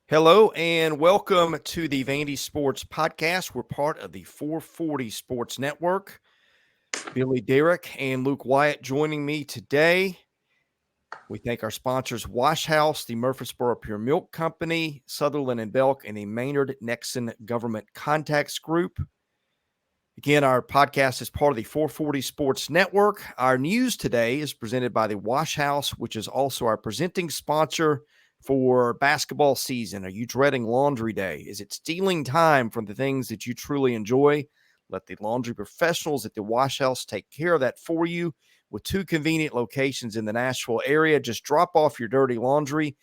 Hello and welcome to the VandySports podcast. We're part of the 440 Sports Network. Billy Derrick and Luke Wyatt joining me today. We thank our sponsors, Wash House, the Murfreesboro Pure Milk Company, Sutherland and Belk, and the Maynard Nexon Government Contacts Group. Again, our podcast is part of the 440 Sports Network. Our news today is presented by the Wash House, which is also our presenting sponsor for basketball season. Are you dreading laundry day? Is it stealing time from the things that you truly enjoy? Let the laundry professionals at the Wash House take care of that for you with two convenient locations in the Nashville area. Just drop off your dirty laundry,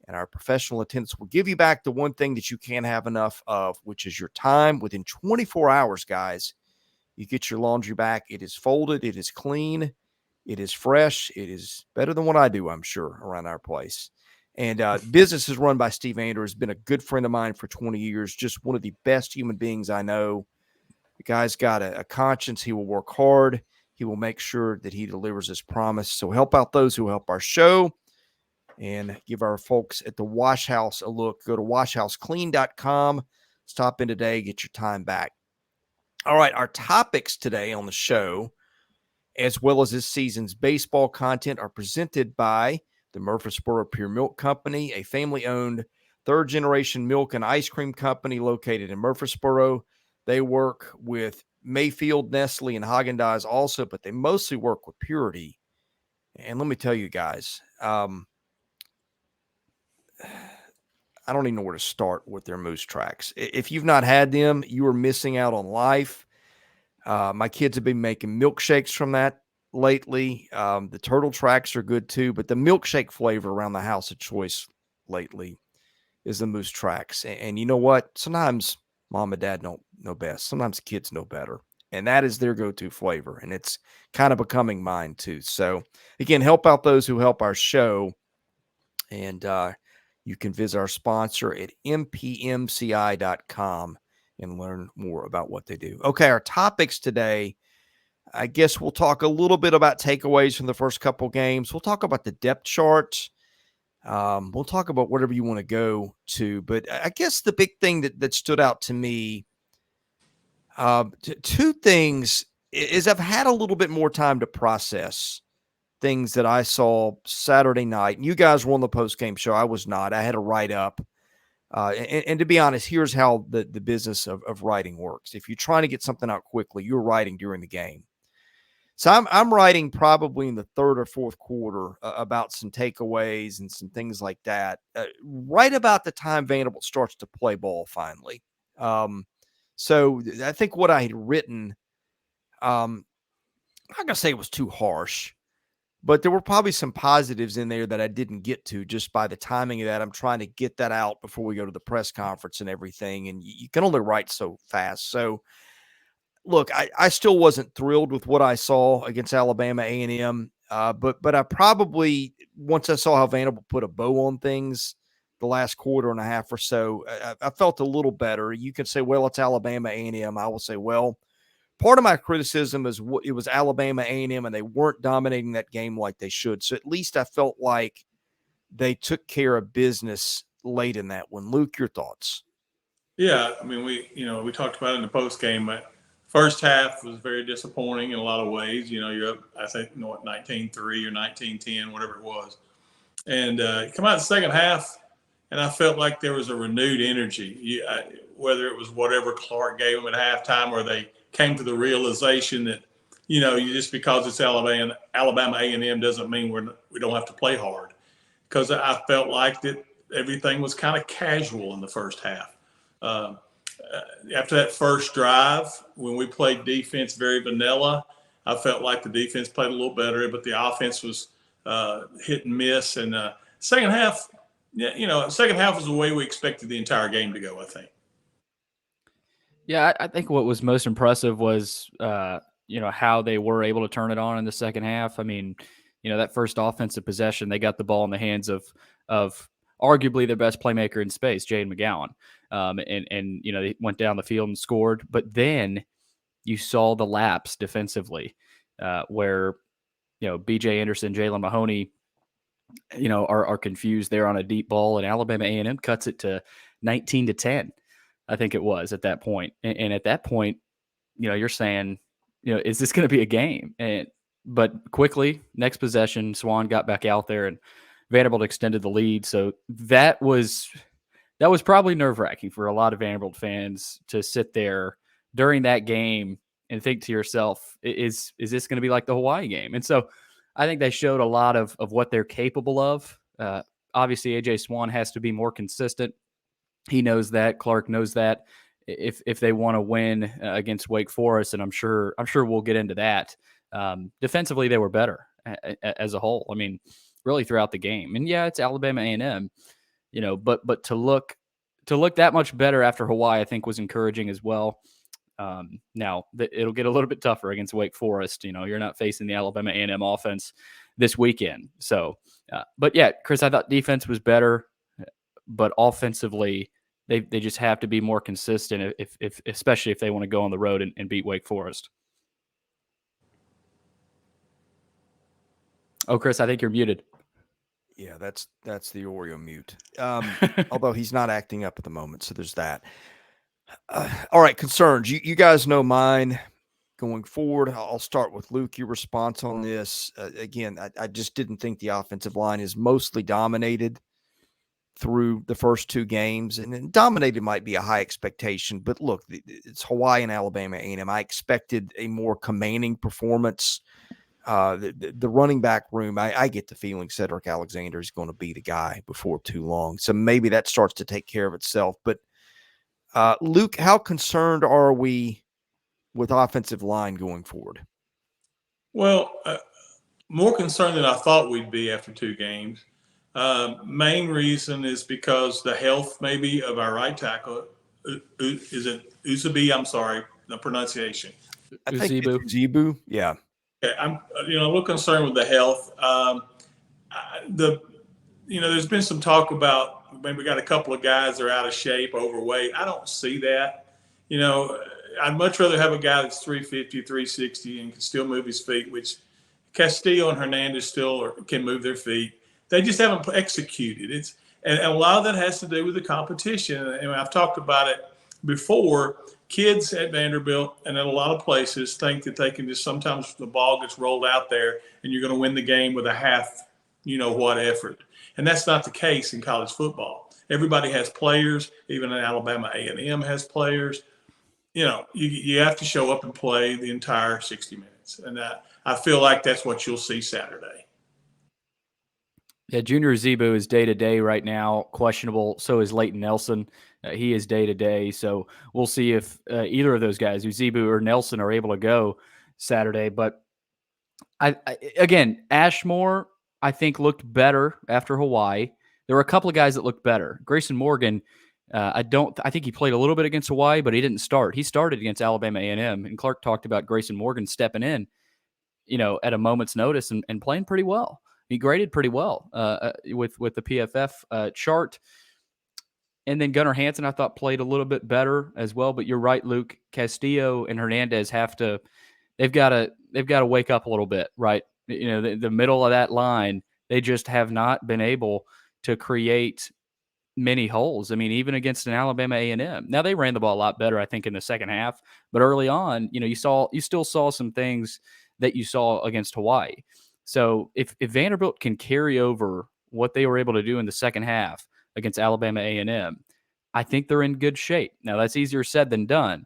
and our professional attendants will give you back the one thing that you can't have enough of, which is your time. Within 24 hours, guys, you get your laundry back. It is folded. It is clean. It is fresh. It is better than what I do, I'm sure, around our place. And business is run by Steve Andrews, been a good friend of mine for 20 years, just one of the best human beings I know. The guy's got a conscience. He will work hard. He will make sure that he delivers his promise. So help out those who help our show and give our folks at the Wash House a look. Go to washhouseclean.com. Stop in today. Get your time back. All right, our topics today on the show, as well as this season's baseball content, are presented by the Murfreesboro Pure Milk Company, a family-owned third-generation milk and ice cream company located in Murfreesboro. They work with Mayfield, Nestle, and Haagen-Dazs also, but they mostly work with Purity. And let me tell you guys, I don't even know where to start with their moose tracks. If you've not had them, you are missing out on life. My kids have been making milkshakes from that lately. The turtle tracks are good too, but the milkshake flavor around the house of choice lately is the moose tracks. And you know what? Sometimes mom and dad don't know best. Sometimes kids know better. And that is their go-to flavor. And it's kind of becoming mine too. So again, help out those who help our show. And you can visit our sponsor at mpmci.com and learn more about what they do. Okay, our topics today, I guess we'll talk a little bit about takeaways from the first couple games. We'll talk about the depth chart. We'll talk about whatever you want to go to. But I guess the big thing that stood out to me, two things, is I've had a little bit more time to process things that I saw Saturday night. And you guys were on the post-game show. I was not. I had to write up. And to be honest, here's how the business of writing works. If you're trying to get something out quickly, you're writing during the game. So I'm writing probably in the third or fourth quarter about some takeaways and some things like that, right about the time Vanderbilt starts to play ball finally. So I think what I had written, I'm not going to say it was too harsh, but there were probably some positives in there that I didn't get to just by the timing of that. I'm trying to get that out before we go to the press conference and everything. And you can only write so fast. So, look, I still wasn't thrilled with what I saw against Alabama A&M. But I probably, once I saw how Vanderbilt put a bow on things the last quarter and a half or so, I felt a little better. You can say, well, it's Alabama A&M. I will say, well, part of my criticism is it was Alabama A&M, and they weren't dominating that game like they should. So at least I felt like they took care of business late in that one. Luke, your thoughts? Yeah, I mean, we talked about it in the post game, but first half was very disappointing in a lot of ways. You're up, I think, 19-3 or 19-10, whatever it was. And you come out the second half, and I felt like there was a renewed energy. Whether it was whatever Clark gave them at halftime, or they came to the realization that, just because it's Alabama A&M doesn't mean we don't have to play hard. Because I felt like that everything was kind of casual in the first half. Uh, After that first drive, when we played defense very vanilla, I felt like the defense played a little better, but the offense was hit and miss. And second half, second half was the way we expected the entire game to go, I think. Yeah, I think what was most impressive was, how they were able to turn it on in the second half. I mean, that first offensive possession, they got the ball in the hands of arguably their best playmaker in space, Jaden McGowan. And they went down the field and scored. But then you saw the lapse defensively where, B.J. Anderson, Jalen Mahoney are confused there on a deep ball, and Alabama A&M cuts it to 19-10. I think it was at that point. And at that point, you're saying, is this going to be a game? But quickly, next possession, Swan got back out there and Vanderbilt extended the lead. So that was probably nerve-wracking for a lot of Vanderbilt fans to sit there during that game and think to yourself, is this going to be like the Hawaii game? And so I think they showed a lot of what they're capable of. Obviously, A.J. Swan has to be more consistent. He knows that. Clark knows that. If they want to win against Wake Forest, and I'm sure we'll get into that. Defensively, they were better as a whole. I mean, really throughout the game. And yeah, it's Alabama A&M, but to look that much better after Hawaii, I think was encouraging as well. Now it'll get a little bit tougher against Wake Forest. You're not facing the Alabama A&M offense this weekend. So, but yeah, Chris, I thought defense was better, but offensively, they just have to be more consistent if especially if they want to go on the road and beat Wake Forest. Oh, Chris, I think you're muted. Yeah, that's the Oreo mute. Although he's not acting up at the moment, so there's that. All right, concerns. You guys know mine going forward. I'll start with Luke. Your response on this. Again, I just didn't think the offensive line is mostly dominated through the first two games, and then dominated might be a high expectation, but look, it's Hawaii and Alabama A&M. I expected a more commanding performance. The running back room, I get the feeling Sedrick Alexander is going to be the guy before too long, so maybe that starts to take care of itself. But Luke, how concerned are we with offensive line going forward? Well, more concerned than I thought we'd be after two games. Main reason is because the health maybe of our right tackle. Is it Uzabi? I'm sorry, the pronunciation. I think it's Zebu. Yeah. I'm a little concerned with the health. There's been some talk about maybe we got a couple of guys that are out of shape, overweight. I don't see that. I'd much rather have a guy that's 350, 360 and can still move his feet, which Castillo and Hernandez still can move their feet. They just haven't executed. And a lot of that has to do with the competition. And I've talked about it before. Kids at Vanderbilt and at a lot of places think that they can just sometimes the ball gets rolled out there and you're going to win the game with a half, what effort. And that's not the case in college football. Everybody has players. Even Alabama A&M has players. You have to show up and play the entire 60 minutes. And I feel like that's what you'll see Saturday. Yeah, Junior Zebu is day-to-day right now, questionable. So is Leighton Nelson. He is day-to-day. So we'll see if either of those guys, Zebu or Nelson, are able to go Saturday. But, again, Ashmore, I think, looked better after Hawaii. There were a couple of guys that looked better. Grayson Morgan, I think he played a little bit against Hawaii, but he didn't start. He started against Alabama A&M, and Clark talked about Grayson Morgan stepping in, at a moment's notice and playing pretty well. He graded pretty well with the PFF chart. And then Gunnar Hansen, I thought, played a little bit better as well. But you're right, Luke. Castillo and Hernandez they've got to wake up a little bit, right? The middle of that line, they just have not been able to create many holes. I mean, even against an Alabama A&M. Now they ran the ball a lot better, I think, in the second half. But early on, you still saw some things that you saw against Hawaii. So if Vanderbilt can carry over what they were able to do in the second half against Alabama A&M, I think they're in good shape. Now, that's easier said than done,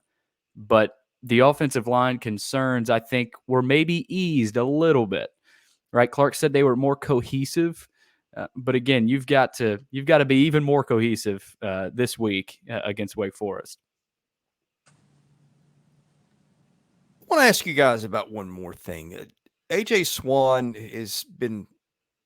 but the offensive line concerns, I think, were maybe eased a little bit, right? Clark said they were more cohesive, but again, you've got to be even more cohesive this week against Wake Forest. I want to ask you guys about one more thing. A.J. Swan has been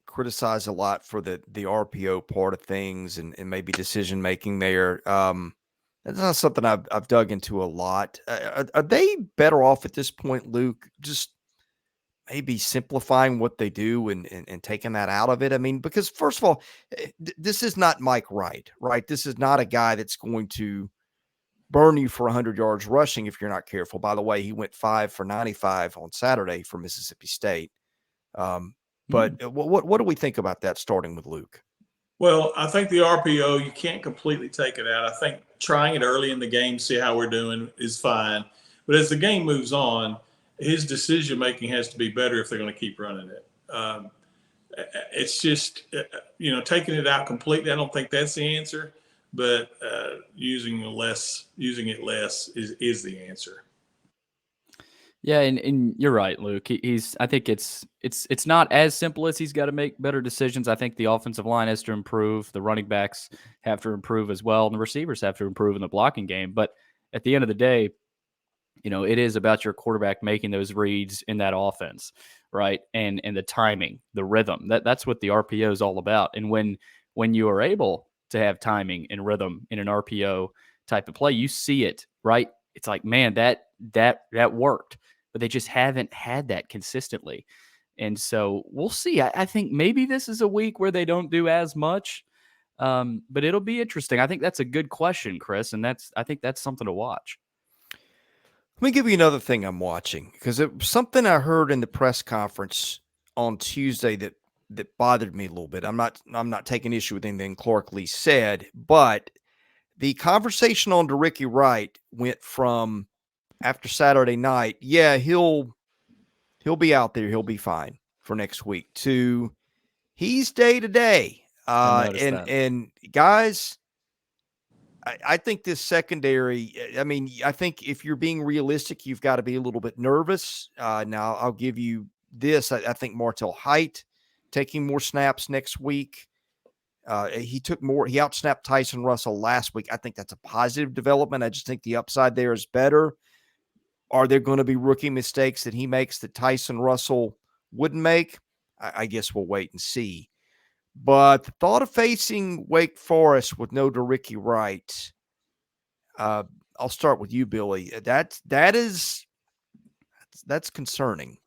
criticized a lot for the RPO part of things and maybe decision making there. That's not something I've dug into a lot. Are they better off at this point, Luke, just maybe simplifying what they do and taking that out of it? I mean, because first of all, this is not Mike Wright, right? This is not a guy that's going to burn you for 100 yards rushing if you're not careful. By the way, he went 5 for 95 on Saturday for Mississippi State. But what do we think about that, starting with Luke? Well, I think the RPO, you can't completely take it out. I think trying it early in the game, see how we're doing, is fine. But as the game moves on, his decision making has to be better if they're going to keep running it. It's just, taking it out completely, I don't think that's the answer. But using it less is the answer. Yeah, and you're right, Luke. I think it's not as simple as he's got to make better decisions. I think the offensive line has to improve, the running backs have to improve as well, and the receivers have to improve in the blocking game. But at the end of the day, it is about your quarterback making those reads in that offense, right? And the timing, the rhythm. That's what the RPO is all about. And when you are able to have timing and rhythm in an RPO type of play, you see it, right? It's like, man, that worked, but they just haven't had that consistently. And so we'll see. I think maybe this is a week where they don't do as much, but it'll be interesting. I think that's a good question, Chris, and I think that's something to watch. Let me give you another thing I'm watching, because it was something I heard in the press conference on Tuesday that bothered me a little bit. I'm not taking issue with anything Clark Lee said, but the conversation on Ricky Wright went from, after Saturday night, yeah, he'll be out there, he'll be fine for next week, to he's day to day. And guys, I think this secondary, I think if you're being realistic, you've got to be a little bit nervous. Now, I'll give you this. I think Martell Height taking more snaps next week. He outsnapped Tyson Russell last week. I think that's a positive development. I just think the upside there is better. Are there going to be rookie mistakes that he makes that Tyson Russell wouldn't make? I guess we'll wait and see. But the thought of facing Wake Forest with no Ricky Wright, I'll start with you, Billy. That's concerning.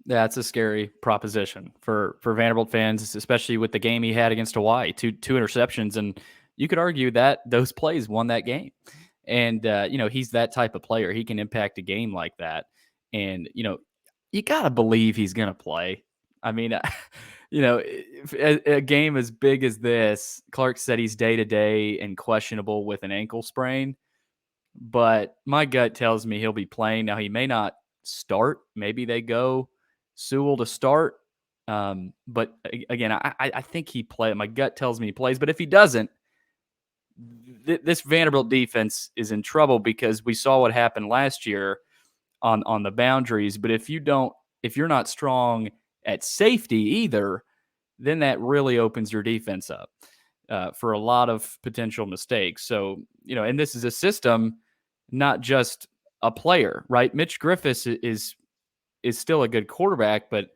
Yeah, it's a scary proposition for Vanderbilt fans, especially with the game he had against Hawaii, two interceptions, and you could argue that those plays won that game. And he's that type of player; he can impact a game like that. And you gotta believe he's gonna play. I mean, a game as big as this, Clark said he's day to day and questionable with an ankle sprain, but my gut tells me he'll be playing. Now, he may not start. Maybe they go Sewell to start. But again, I think he plays. My gut tells me he plays. But if he doesn't, this Vanderbilt defense is in trouble, because we saw what happened last year on the boundaries. But if you're not strong at safety either, then that really opens your defense up for a lot of potential mistakes. So, and this is a system, not just a player, right? Mitch Griffiths is still a good quarterback, but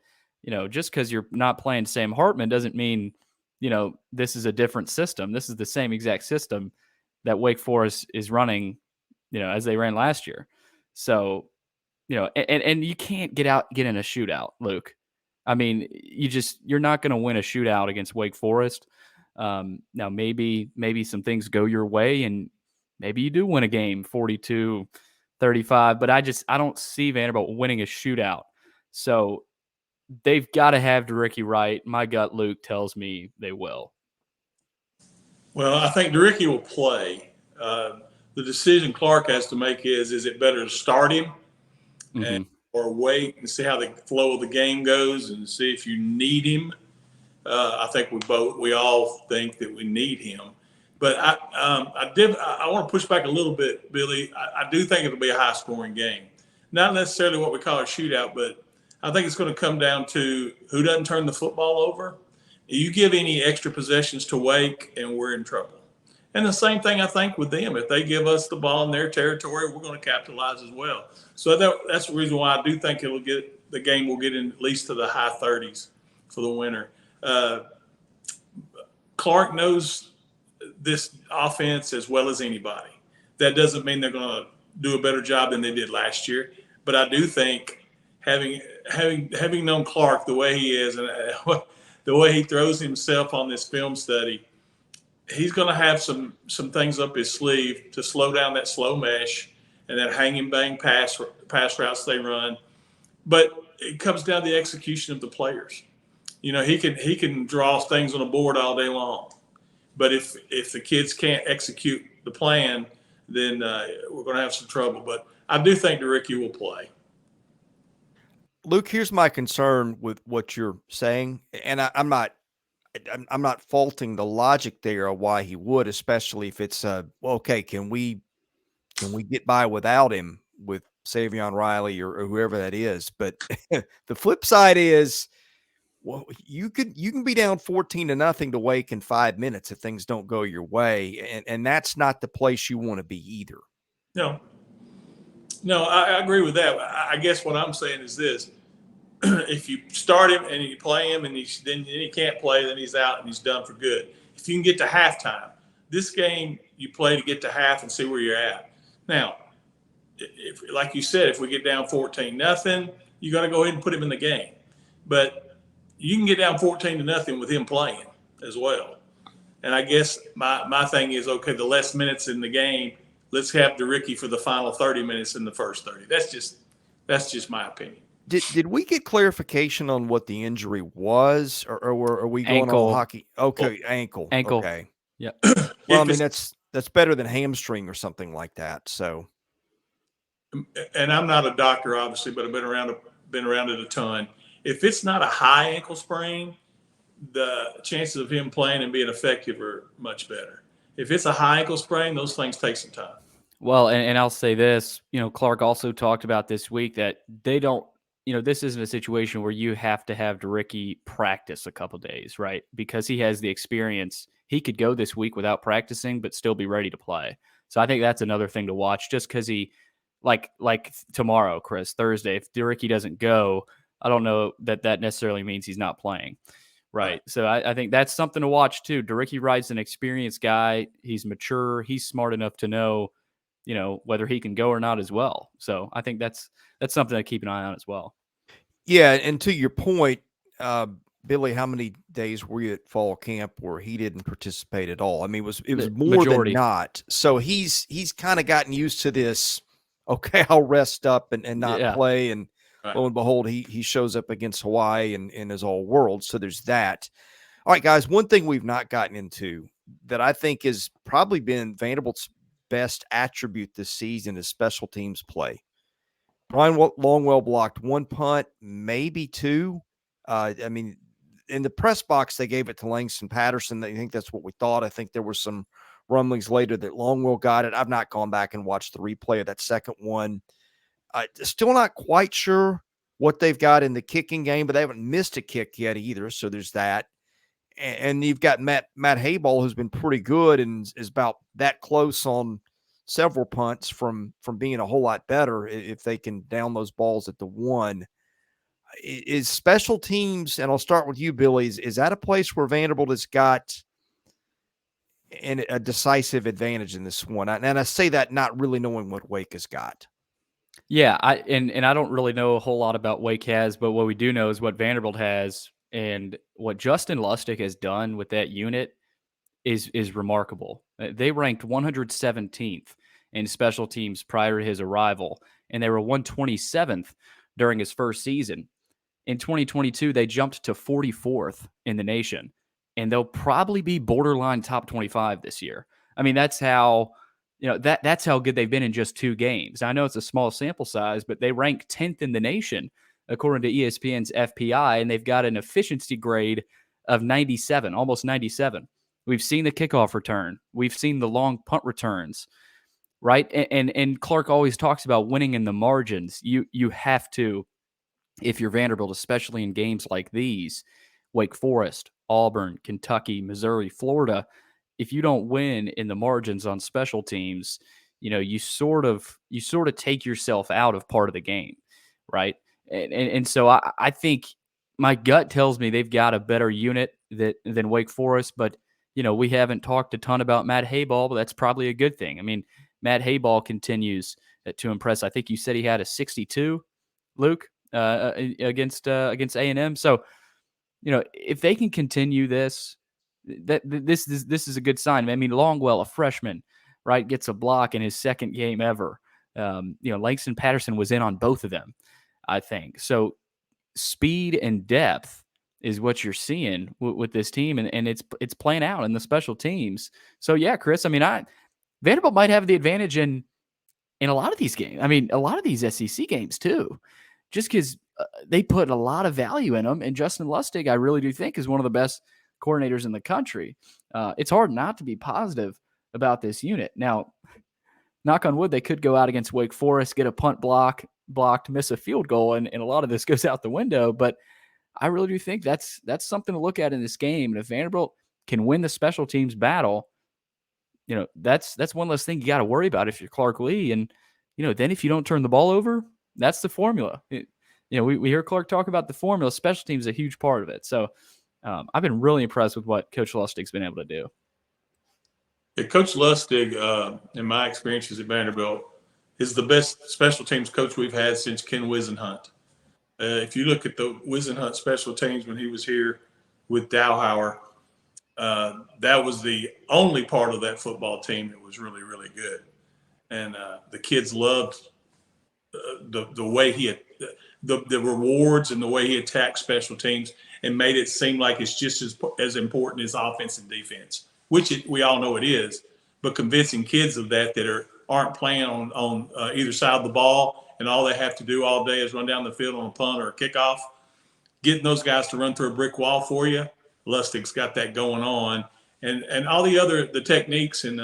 just because you're not playing Sam Hartman doesn't mean this is a different system. This is the same exact system that Wake Forest is running, as they ran last year. So, and you can't get in a shootout, Luke. I mean, you're not going to win a shootout against Wake Forest. Now, maybe some things go your way, and maybe you do win a game 42-35, but I don't see Vanderbilt winning a shootout. So they've got to have Ricky Wright. My gut, Luke, tells me they will. Well, I think Ricky will play. The decision Clark has to make is it better to start him or wait and see how the flow of the game goes and see if you need him? I think we all think that we need him. But I want to push back a little bit, Billy. I do think it'll be a high-scoring game. Not necessarily what we call a shootout, but I think it's going to come down to who doesn't turn the football over. You give any extra possessions to Wake, and we're in trouble. And the same thing, I think, with them. If they give us the ball in their territory, we're going to capitalize as well. So that's the reason why I do think the game will get in at least to the high 30s for the winner. Clark knows this offense as well as anybody. That doesn't mean they're going to do a better job than they did last year. But I do think having known Clark the way he is and the way he throws himself on this film study, he's going to have some things up his sleeve to slow down that slow mesh and that hang bang pass routes they run. But it comes down to the execution of the players. You know, he can draw things on the board all day long, but if the kids can't execute the plan, then we're going to have some trouble. But I do think Ricky will play. Luke, here's my concern with what you're saying, and I'm not faulting the logic there of why he would, especially if it's well, okay, can we get by without him with Savion Riley or whoever that is? But the flip side is, well, you can be down 14-0 to Wake in 5 minutes if things don't go your way, and that's not the place you want to be either. No, I agree with that. I guess what I'm saying is this: if you start him and you play him and then he can't play, then he's out and he's done for good. If you can get to halftime, this game you play to get to half and see where you're at. Now, if, like you said, if we get down 14-0, you got to go ahead and put him in the game. But you can get down 14-0 with him playing as well. And I guess my thing is, okay, the less minutes in the game, let's have Ricky for the final 30 minutes in the first 30. That's just my opinion. Did we get clarification on what the injury was, or are we going Ankle. all hockey? Okay, ankle. Okay. Yeah. Well, I mean that's better than hamstring or something like that. So, and I'm not a doctor, obviously, but I've been around it a ton. If it's not a high ankle sprain, the chances of him playing and being effective are much better. If it's a high ankle sprain, those things take some time. Well, and I'll say this, Clark also talked about this week that they don't, this isn't a situation where you have to have Ricky practice a couple days, right? Because he has the experience. He could go this week without practicing, but still be ready to play. So I think that's another thing to watch, just because he, like tomorrow, Chris, Thursday, if Ricky doesn't go, I don't know that necessarily means he's not playing. Right. So I think that's something to watch too. DeRicky Wright's an experienced guy. He's mature. He's smart enough to know, whether he can go or not as well. So I think that's something to keep an eye on as well. Yeah. And to your point, Billy, how many days were you at fall camp where he didn't participate at all? I mean, it was more majority. than not. So he's kind of gotten used to this. Okay, I'll rest up and not play. And lo and behold, he shows up against Hawaii and is all world. So there's that. All right, guys, one thing we've not gotten into that I think has probably been Vanderbilt's best attribute this season is special teams play. Ryan Longwell blocked one punt, maybe two. I mean, in the press box, they gave it to Langston Patterson. I think that's what we thought. I think there were some rumblings later that Longwell got it. I've not gone back and watched the replay of that second one. Still not quite sure what they've got in the kicking game, but they haven't missed a kick yet either. So there's that. And you've got Matt Hayball, who's been pretty good and is about that close on several punts from being a whole lot better if they can down those balls at the one. Is special teams, and I'll start with you, Billy, is that a place where Vanderbilt has got a decisive advantage in this one? And I say that not really knowing what Wake has got. Yeah, I don't really know a whole lot about Wake has, but what we do know is what Vanderbilt has, and what Justin Lustig has done with that unit is remarkable. They ranked 117th in special teams prior to his arrival, and they were 127th during his first season. In 2022, they jumped to 44th in the nation, and they'll probably be borderline top 25 this year. I mean, that's how that's how good they've been in just 2 games. I know it's a small sample size, but they rank 10th in the nation according to ESPN's FPI, and they've got an efficiency grade of 97, almost 97. We've seen the kickoff return. We've seen the long punt returns, right? And Clark always talks about winning in the margins. You have to, if you're Vanderbilt, especially in games like these, Wake Forest, Auburn, Kentucky, Missouri, Florida, if you don't win in the margins on special teams, you sort of take yourself out of part of the game, right? And so I think my gut tells me they've got a better unit than Wake Forest, but we haven't talked a ton about Matt Hayball, but that's probably a good thing. I mean, Matt Hayball continues to impress. I think you said he had a 62, Luke, against A&M. So, if they can continue this, this is a good sign. I mean, Longwell, a freshman, right, gets a block in his second game ever. Langston Patterson was in on both of them, I think. So speed and depth is what you're seeing with this team, and it's playing out in the special teams. So yeah, Chris, I mean, Vanderbilt might have the advantage in a lot of these games. I mean, a lot of these SEC games too, just because they put a lot of value in them. And Justin Lustig, I really do think, is one of the best coordinators in the country. It's hard not to be positive about this unit. Now, knock on wood, they could go out against Wake Forest, get a punt blocked, miss a field goal, and a lot of this goes out the window. But I really do think that's something to look at in this game. And if Vanderbilt can win the special teams battle, that's one less thing you got to worry about if you're Clark Lee. And, then if you don't turn the ball over, that's the formula. We hear Clark talk about the formula. Special teams is a huge part of it. So I've been really impressed with what Coach Lustig's been able to do. Yeah, Coach Lustig, in my experiences at Vanderbilt, is the best special teams coach we've had since Ken Wisenhunt. If you look at the Wisenhunt special teams when he was here with Dowhauer, that was the only part of that football team that was really, really good. And the kids loved the way he had the rewards and the way he attacked special teams and made it seem like it's just as important as offense and defense, which we all know it is. But convincing kids of that aren't playing on either side of the ball and all they have to do all day is run down the field on a punt or a kickoff, getting those guys to run through a brick wall for you. Lustig's got that going on, and all the techniques and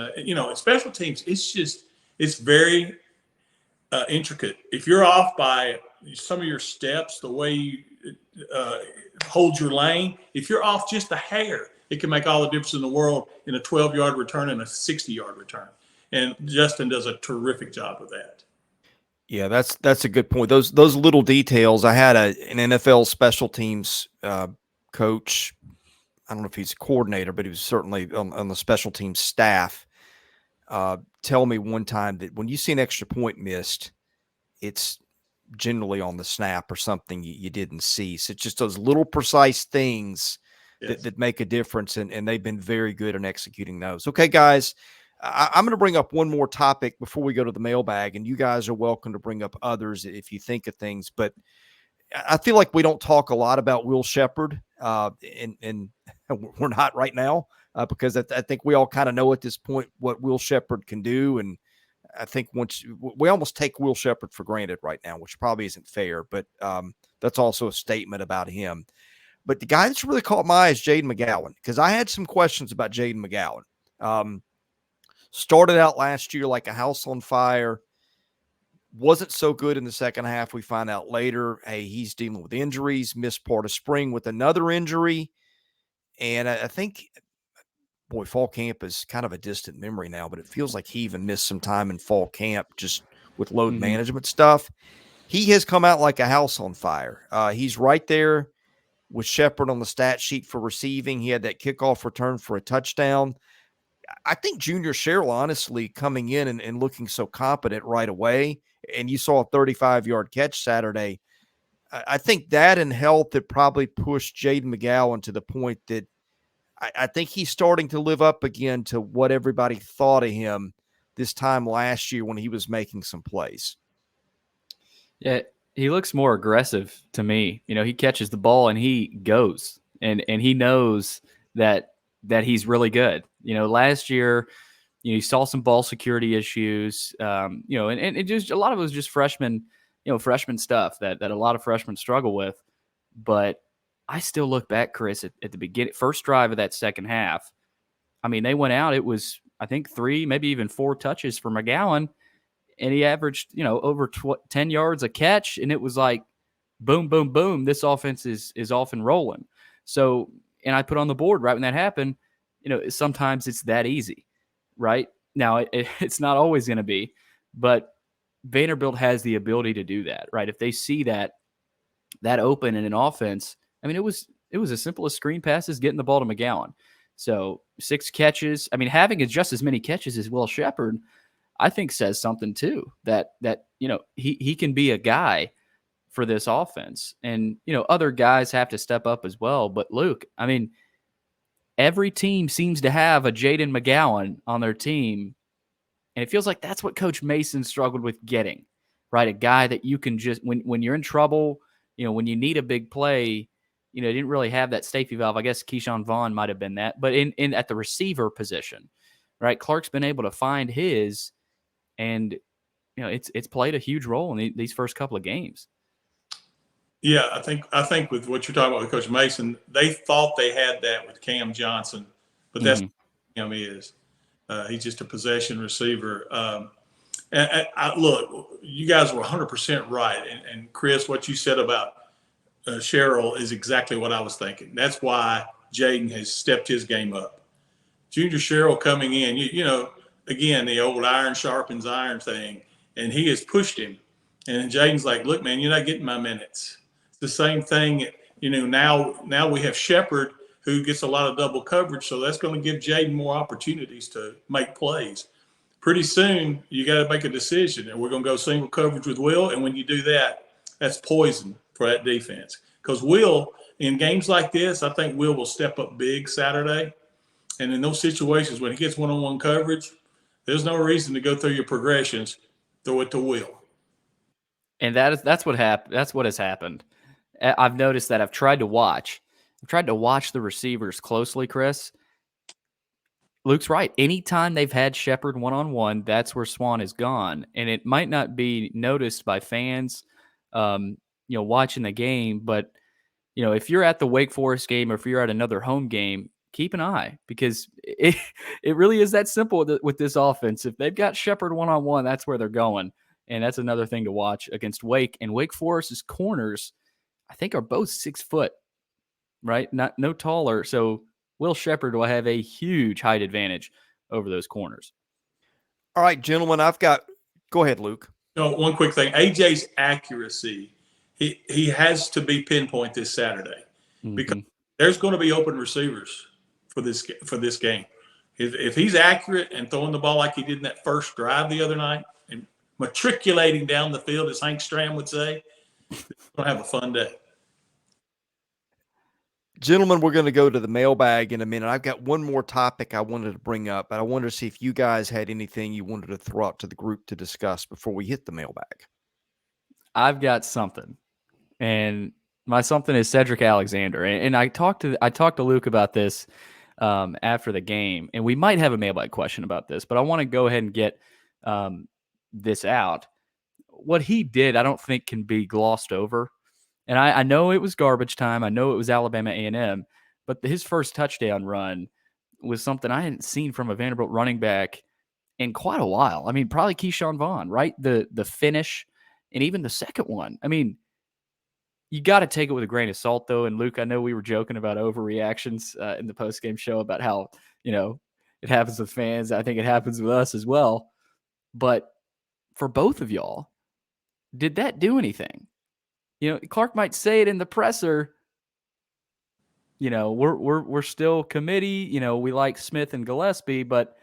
special teams. It's very intricate. If you're off by some of your steps, the way you hold your lane, if you're off just a hair, it can make all the difference in the world in a 12-yard return and a 60-yard return. And Justin does a terrific job of that. Yeah, that's a good point. Those little details. I had an NFL special teams coach. I don't know if he's a coordinator, but he was certainly on the special teams staff. Tell me one time that when you see an extra point missed, it's generally on the snap or something you didn't see. So it's just those little precise things that make a difference, and they've been very good in executing those. Okay, guys, I'm going to bring up one more topic before we go to the mailbag, and you guys are welcome to bring up others if you think of things. But I feel like we don't talk a lot about Will Sheppard, and we're not right now because I think we all kind of know at this point what Will Sheppard can do. And I think once we almost take Will Sheppard for granted right now, which probably isn't fair, but that's also a statement about him. But the guy that's really caught my eye is Jaden McGowan, because I had some questions about Jaden McGowan. Started out last year like a house on fire. Wasn't so good in the second half. We find out later, hey, he's dealing with injuries, missed part of spring with another injury. And I think, boy, fall camp is kind of a distant memory now, but it feels like he even missed some time in fall camp just with load management stuff. He has come out like a house on fire. He's right there with Sheppard on the stat sheet for receiving. He had that kickoff return for a touchdown. I think Junior Sherrill, honestly, coming in and looking so competent right away, and you saw a 35-yard catch Saturday, I think that and health that probably pushed Jaden McGowan to the point that I think he's starting to live up again to what everybody thought of him this time last year when he was making some plays. Yeah, he looks more aggressive to me. He catches the ball and he goes, and he knows that he's really good. Last year, you saw some ball security issues, and it just a lot of it was just freshman stuff that a lot of freshmen struggle with. But I still look back, Chris, at the beginning, first drive of that second half. I mean, they went out. It was, I think, 3, maybe even 4 touches for McGowan, and he averaged, over 10 yards a catch, and it was like, boom, boom, boom. This offense is off and rolling. So, and I put on the board right when that happened. Sometimes it's that easy, right? Now, it's not always going to be, but Vanderbilt has the ability to do that, right? If they see that open in an offense, I mean, it was as simple as screen passes, getting the ball to McGowan. So 6 catches. I mean, having just as many catches as Will Sheppard, I think says something too, that he can be a guy for this offense. And, other guys have to step up as well. But Luke, I mean, every team seems to have a Jaden McGowan on their team. And it feels like that's what Coach Mason struggled with getting, right? A guy that you can just, when you're in trouble, when you need a big play, didn't really have that safety valve. I guess Keyshawn Vaughn might have been that, but in at the receiver position, right? Clark's been able to find his, and it's played a huge role in these first couple of games. Yeah, I think with what you're talking about with Coach Mason, they thought they had that with Cam Johnson, but that's what Cam is. He's just a possession receiver. And look, you guys were 100% right. And Chris, what you said about Cheryl is exactly what I was thinking. That's why Jaden has stepped his game up. Junior Cheryl coming in, again, the old iron sharpens iron thing, and he has pushed him. And Jaden's like, look, man, you're not getting my minutes. It's the same thing. Now we have Shepard, who gets a lot of double coverage, so that's going to give Jaden more opportunities to make plays. Pretty soon, you got to make a decision, and we're going to go single coverage with Will. And when you do that, that's poison for that defense. Because Will, in games like this, I think Will step up big Saturday. And in those situations, when he gets one-on-one coverage, there's no reason to go through your progressions. Throw it to Will. And that's what happened. That's what has happened. I've noticed that I've tried to watch the receivers closely, Chris. Luke's right. Anytime they've had Shepard one-on-one, that's where Swan is gone. And it might not be noticed by fans, watching the game. But, if you're at the Wake Forest game or if you're at another home game, keep an eye, because it really is that simple with this offense. If they've got Shepard one-on-one, that's where they're going. And that's another thing to watch against Wake. And Wake Forest's corners, I think, are both 6 foot, right? No taller. So Will Shepard will have a huge height advantage over those corners. All right, gentlemen, go ahead, Luke. One quick thing. AJ's accuracy, he has to be pinpoint this Saturday, because there's going to be open receivers for this game. If he's accurate and throwing the ball like he did in that first drive the other night and matriculating down the field, as Hank Stram would say, we're going to have a fun day. Gentlemen, we're going to go to the mailbag in a minute. I've got one more topic I wanted to bring up, but I wanted to see if you guys had anything you wanted to throw out to the group to discuss before we hit the mailbag. I've got something, and my something is Sedrick Alexander. And I talked to Luke about this after the game, and we might have a mailbag question about this, but I want to go ahead and get this out. What he did, I don't think can be glossed over. And I know it was garbage time. I know it was Alabama A&M, but his first touchdown run was something I hadn't seen from a Vanderbilt running back in quite a while. I mean, probably Keyshawn Vaughn, right? The finish, and even the second one. I mean, you got to take it with a grain of salt, though. And Luke, I know we were joking about overreactions in the postgame show about how, it happens with fans. I think it happens with us as well. But for both of y'all, did that do anything? Clark might say it in the presser. We're still committee. We like Smith and Gillespie, but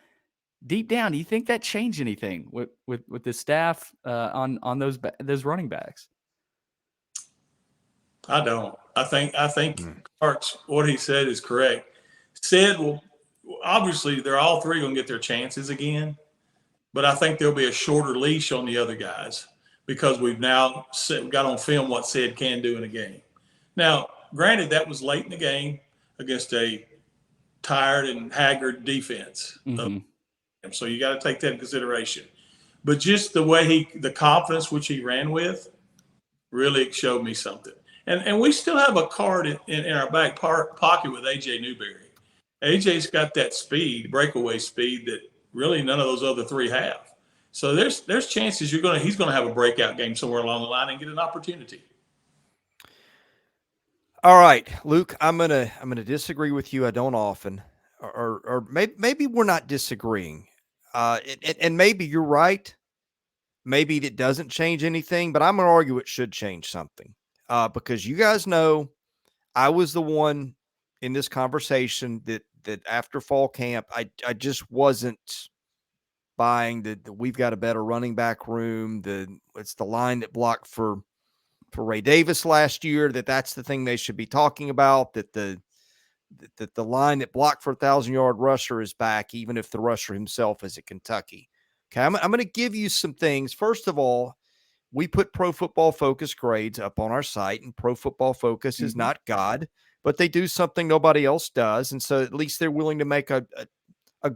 deep down, do you think that changed anything with the staff on those running backs? I don't. I think Clark's what he said is correct. Said, well, obviously they're all three going to get their chances again, but I think there'll be a shorter leash on the other guys, because we've now got on film what Sid can do in a game. Now, granted, that was late in the game against a tired and haggard defense. So you got to take that into consideration. But just the way the confidence which he ran with really showed me something. And we still have a card in our back pocket with A.J. Newberry. A.J.'s got that speed, breakaway speed, that really none of those other three have. So there's chances he's going to have a breakout game somewhere along the line and get an opportunity. All right, Luke, I'm gonna disagree with you. I don't often, or maybe we're not disagreeing, and maybe you're right. Maybe it doesn't change anything, but I'm gonna argue it should change something, because you guys know I was the one in this conversation that after fall camp, I just wasn't buying that we've got a better running back room. It's the line that blocked for Ray Davis last year, that's the thing they should be talking about, that the line that blocked for 1,000-yard rusher is back, even if the rusher himself is at Kentucky. Okay, I'm going to give you some things. First of all, we put Pro Football Focus grades up on our site, and Pro Football Focus is not God, but they do something nobody else does. And so at least they're willing to make a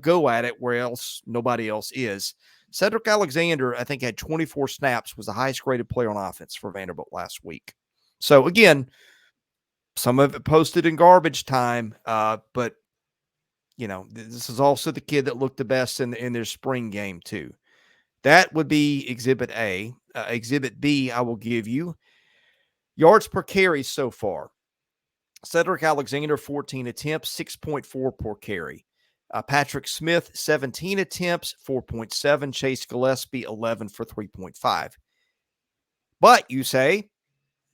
go at it where else nobody else is. Sedrick Alexander, I think, had 24 snaps, was the highest graded player on offense for Vanderbilt last week. So again, some of it posted in garbage time, but this is also the kid that looked the best in their spring game too. That would be Exhibit A. Exhibit B, I will give you yards per carry so far. Sedrick Alexander, 14 attempts, 6.4 per carry. Patrick Smith, 17 attempts, 4.7. Chase Gillespie, 11 for 3.5. But you say,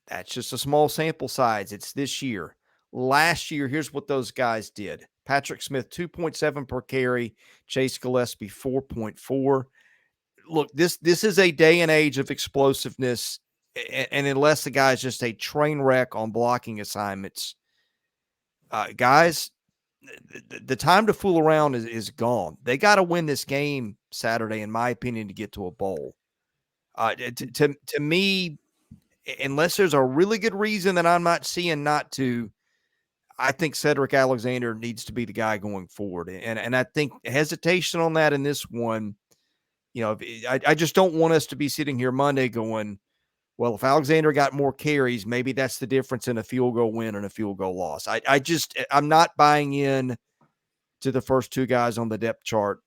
that's just a small sample size. It's this year. Last year, here's what those guys did. Patrick Smith, 2.7 per carry. Chase Gillespie, 4.4. Look, this is a day and age of explosiveness, and unless the guy's just a train wreck on blocking assignments, guys, the time to fool around is gone. They got to win this game Saturday, in my opinion, to get to a bowl. To me, unless there's a really good reason that I'm not seeing not to, I think Sedrick Alexander needs to be the guy going forward. And I think hesitation on that in this one, I just don't want us to be sitting here Monday going, well, if Alexander got more carries, maybe that's the difference in a field goal win and a field goal loss. I'm not buying in to the first two guys on the depth chart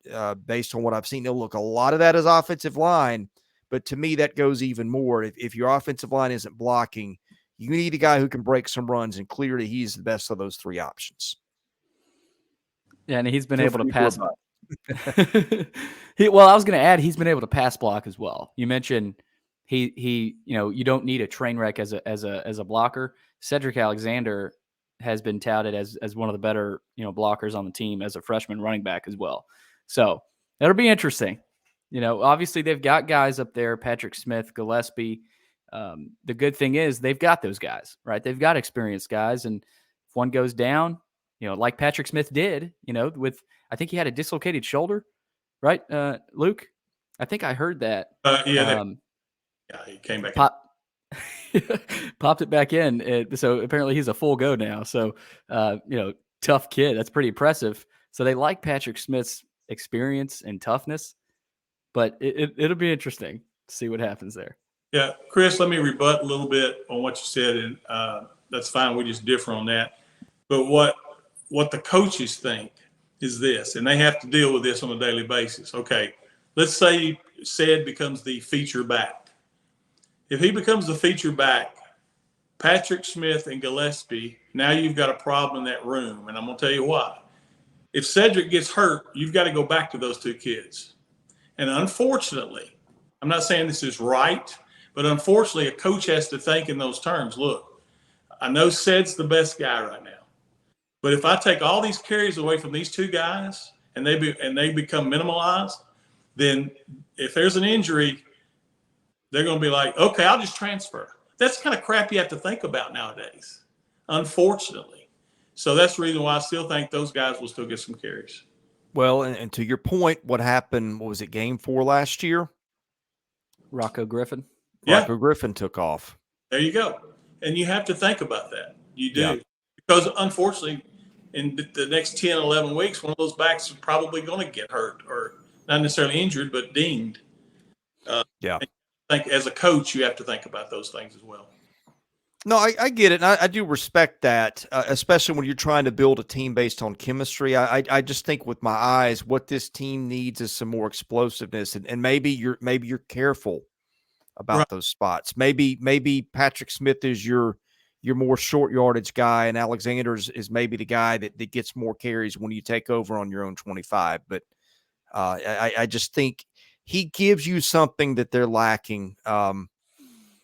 based on what I've seen. Now, look, a lot of that is offensive line, but to me, that goes even more. If your offensive line isn't blocking, you need a guy who can break some runs, and clearly he's the best of those three options. Yeah, and he's been able to pass. Well, I was going to add, he's been able to pass block as well. You mentioned he you don't need a train wreck as a blocker. Sedrick Alexander has been touted as one of the better blockers on the team as a freshman running back as well. So that'll be interesting. Obviously they've got guys up there, Patrick Smith, Gillespie. The good thing is they've got those guys, right? They've got experienced guys, and if one goes down, like Patrick Smith did, with I think he had a dislocated shoulder, right, Luke? I think I heard that. Yeah, he came back. Popped it back in. So apparently he's a full go now. So, tough kid. That's pretty impressive. So they like Patrick Smith's experience and toughness, but it'll be interesting to see what happens there. Yeah, Chris, let me rebut a little bit on what you said, and that's fine. We just differ on that. But what the coaches think is this, and they have to deal with this on a daily basis. Okay, let's say Sed becomes the feature back. If he becomes the feature back, Patrick Smith and Gillespie, now you've got a problem in that room, and I'm going to tell you why. If Sedrick gets hurt, you've got to go back to those two kids. And unfortunately, I'm not saying this is right, but unfortunately, a coach has to think in those terms. Look, I know Sed's the best guy right now, but if I take all these carries away from these two guys and they become minimalized, then if there's an injury, they're going to be like, okay, I'll just transfer. That's the kind of crap you have to think about nowadays, unfortunately. So that's the reason why I still think those guys will still get some carries. Well, and to your point, what happened, what was it, game 4 last year? Rocco Griffin. Yeah. Rocco Griffin took off. There you go. And you have to think about that. You do. Yeah. Because unfortunately, in the next 10, 11 weeks, one of those backs is probably going to get hurt, or not necessarily injured, but dinged. Yeah. I think as a coach, you have to think about those things as well. No, I get it. And I do respect that, especially when you're trying to build a team based on chemistry. I just think with my eyes, what this team needs is some more explosiveness, and maybe you're careful about those spots. Maybe Patrick Smith is your more short yardage guy, and Alexander is maybe the guy that gets more carries when you take over on your own 25. But I just think he gives you something that they're lacking.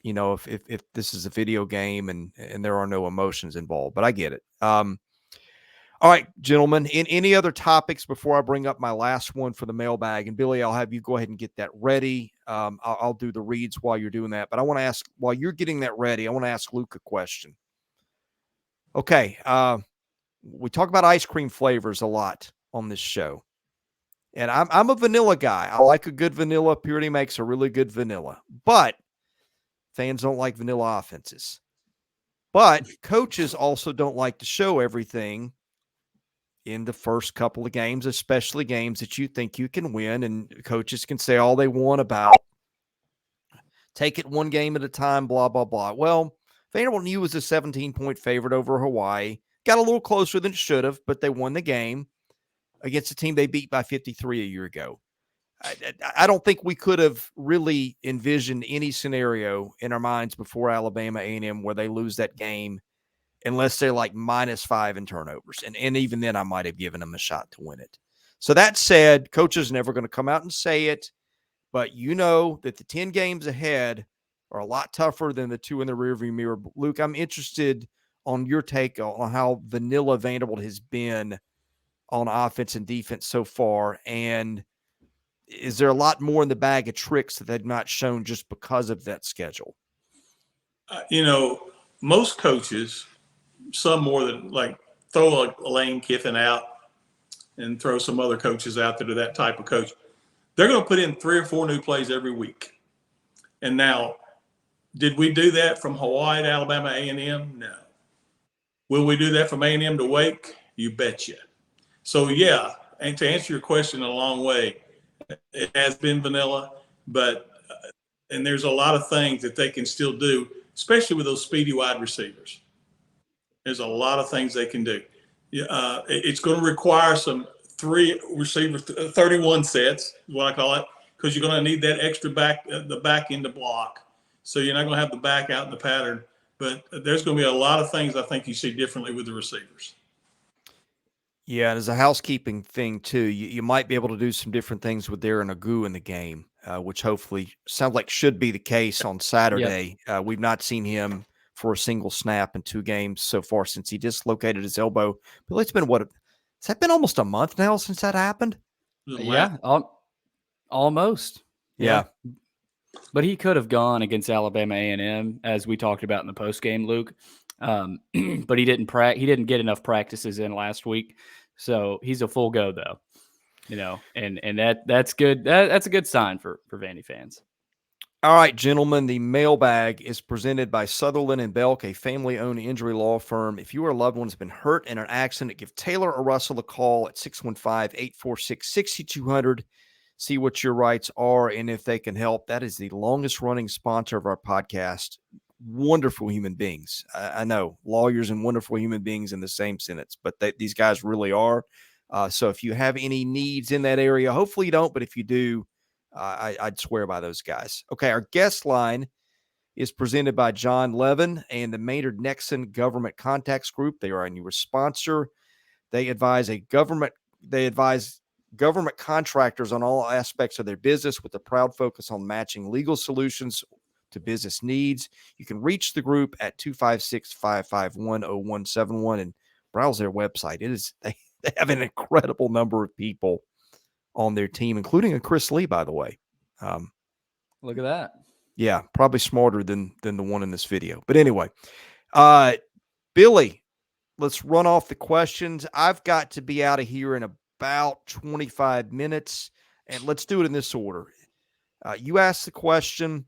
If this is a video game and there are no emotions involved, but I get it. All right, gentlemen, in any other topics before I bring up my last one for the mailbag? And Billy, I'll have you go ahead and get that ready. I'll do the reads while you're doing that, but I want to ask, while you're getting that ready, I want to ask Luke a question. Okay. We talk about ice cream flavors a lot on this show, and I'm a vanilla guy. I like a good vanilla. Purity makes a really good vanilla, but Fans don't like vanilla offenses. But coaches also don't like to show everything in the first couple of games, especially games that you think you can win. And coaches can say all they want about take it one game at a time, blah, blah, blah. Well, Vanderbilt knew was a 17-point favorite over Hawaii. Got a little closer than it should have, but they won the game against a team they beat by 53 a year ago. I don't think we could have really envisioned any scenario in our minds before Alabama A&M where they lose that game unless they're like -5 in turnovers. And even then, I might have given them a shot to win it. So that said, coach is never going to come out and say it, but you know that the 10 games ahead are a lot tougher than the 2 in the rearview mirror. Luke, I'm interested on your take on how vanilla Vanderbilt has been on offense and defense so far. And is there a lot more in the bag of tricks that they've not shown just because of that schedule? Most coaches, some more than like throw a Lane Kiffin out and throw some other coaches out that are that type of coach. They're going to put in 3 or 4 new plays every week. And now, did we do that from Hawaii to Alabama A&M? No. Will we do that from A&M to Wake? You betcha. So, yeah, and to answer your question in a long way, it has been vanilla, but and there's a lot of things that they can still do, especially with those speedy wide receivers. There's a lot of things they can do. It's going to require some 3 receiver 31 sets, is what I call it, because you're going to need that extra back, the back end to block. So you're not going to have the back out in the pattern. But there's going to be a lot of things I think you see differently with the receivers. Yeah, and as a housekeeping thing, too, you might be able to do some different things with Darren Agu in the game, which hopefully sounds like should be the case on Saturday. Yep. We've not seen him for a single snap in 2 games so far since he dislocated his elbow. But it's been, has that been almost a month now since that happened? Yeah, almost. Yeah. But he could have gone against Alabama A&M, as we talked about in the postgame, Luke. But he didn't get enough practices in last week, so he's a full go though. And that's good. That's a good sign for Vandy fans. All right, gentlemen, the mailbag is presented by Sutherland and Belk, a family-owned injury law firm. If you or a loved one has been hurt in an accident, give Taylor or Russell a call at 615-846-6200. See what your rights are and if they can help. That is the longest-running sponsor of our podcast. Wonderful human beings. I know, lawyers and wonderful human beings in the same sentence, but these guys really are. So if you have any needs in that area, hopefully you don't, but if you do, I'd swear by those guys. Okay, our guest line is presented by John Levin and the Maynard Nexon Government Contacts Group. They are a newer sponsor. They advise government contractors on all aspects of their business with a proud focus on matching legal solutions to business needs. You can reach the group at 256-551-0171 and browse their website. They have an incredible number of people on their team, including a Chris Lee, by the way. Look at that. Yeah, probably smarter than the one in this video. But anyway, Billy, let's run off the questions. I've got to be out of here in about 25 minutes, and let's do it in this order. You ask the question,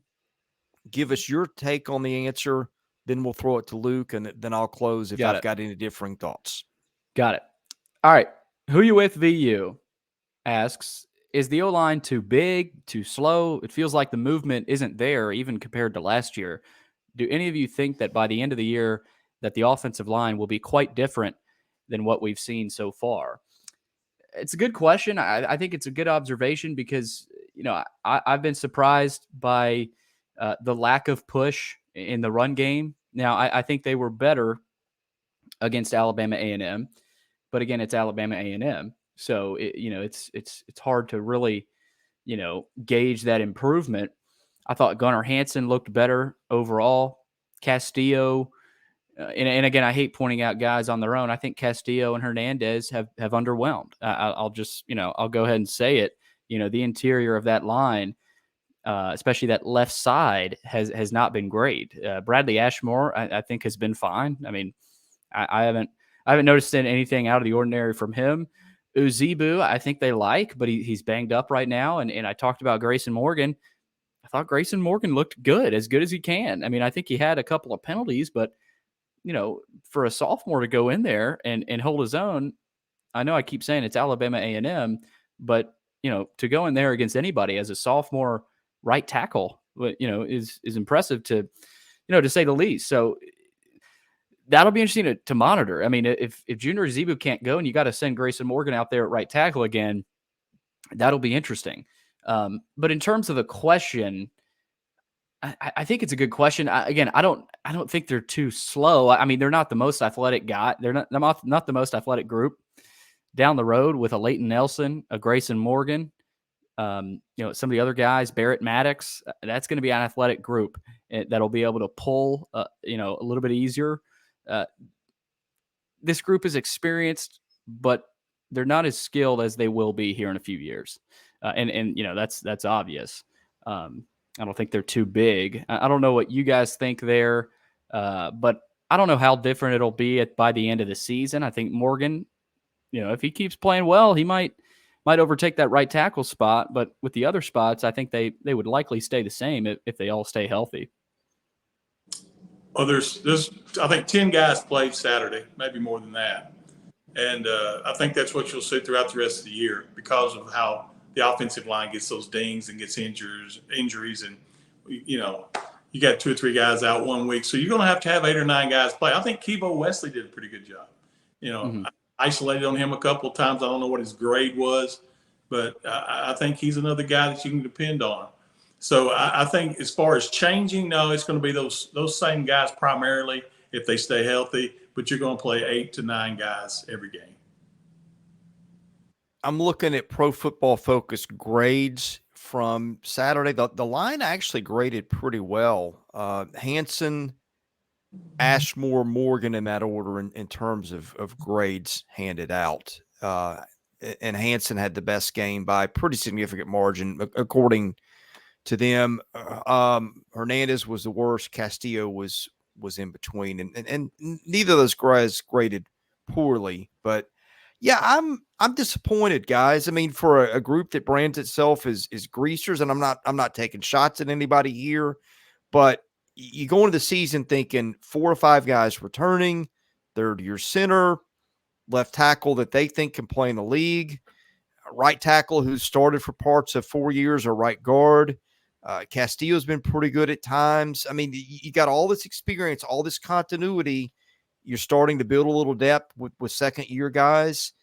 give us your take on the answer, then we'll throw it to Luke, and then I'll close if I've got any differing thoughts. Got it. All right. Who you with, VU? Asks, is the O-line too big, too slow? It feels like the movement isn't there even compared to last year. Do any of you think that by the end of the year that the offensive line will be quite different than what we've seen so far? It's a good question. I think it's a good observation because, I've been surprised by the lack of push in the run game. Now, I think they were better against Alabama A&M, but again, it's Alabama A&M. So, it's hard to really, gauge that improvement. I thought Gunnar Hansen looked better overall. Castillo, and again, I hate pointing out guys on their own. I think Castillo and Hernandez have underwhelmed. I'll just, I'll go ahead and say it. The interior of that line, especially that left side, has not been great. Bradley Ashmore, I think, has been fine. I mean, I haven't noticed anything out of the ordinary from him. Uzibu, I think they like, but he's banged up right now. And I talked about Grayson Morgan. I thought Grayson Morgan looked as good as he can. I mean, I think he had a couple of penalties, but for a sophomore to go in there and hold his own, I know I keep saying it's Alabama A&M, but to go in there against anybody as a sophomore right tackle, is impressive to say the least. So that'll be interesting to monitor. I mean, if Junior Zebu can't go and you got to send Grayson Morgan out there at right tackle again, that'll be interesting. But in terms of the question, I think it's a good question. I don't think they're too slow. I mean, they're not the most athletic guy. They're not the most athletic group down the road with a Leighton Nelson, a Grayson Morgan, some of the other guys, Barrett Maddox. That's going to be an athletic group that'll be able to pull, a little bit easier. This group is experienced, but they're not as skilled as they will be here in a few years. And that's obvious. I don't think they're too big. I don't know what you guys think there, but I don't know how different it'll be by the end of the season. I think Morgan, if he keeps playing well, he might overtake that right tackle spot. But with the other spots, I think they would likely stay the same if they all stay healthy. Well, there's I think 10 guys played Saturday, maybe more than that. And I think that's what you'll see throughout the rest of the year because of how the offensive line gets those dings and gets injuries. And, you got 2 or 3 guys out 1 week. So you're going to have 8 or 9 guys play. I think Kevo Wesley did a pretty good job. I isolated on him a couple of times. I don't know what his grade was, but I think he's another guy that you can depend on. So I think as far as changing, no, it's going to be those same guys primarily if they stay healthy, but you're going to play 8 to 9 guys every game. I'm looking at Pro Football Focus grades from Saturday. The line actually graded pretty well. Hanson, Ashmore, Morgan in that order in terms of grades handed out. And Hanson had the best game by a pretty significant margin, according to them. Hernandez was the worst. Castillo was in between, and neither of those guys graded poorly. But yeah, I'm disappointed, guys. I mean, for a group that brands itself as greasers, and I'm not taking shots at anybody here, but you go into the season thinking 4 or 5 guys returning. They're your center, left tackle that they think can play in the league, right tackle who started for parts of 4 years, or right guard. Castillo's been pretty good at times. I mean, you got all this experience, all this continuity. You're starting to build a little depth with second-year guys.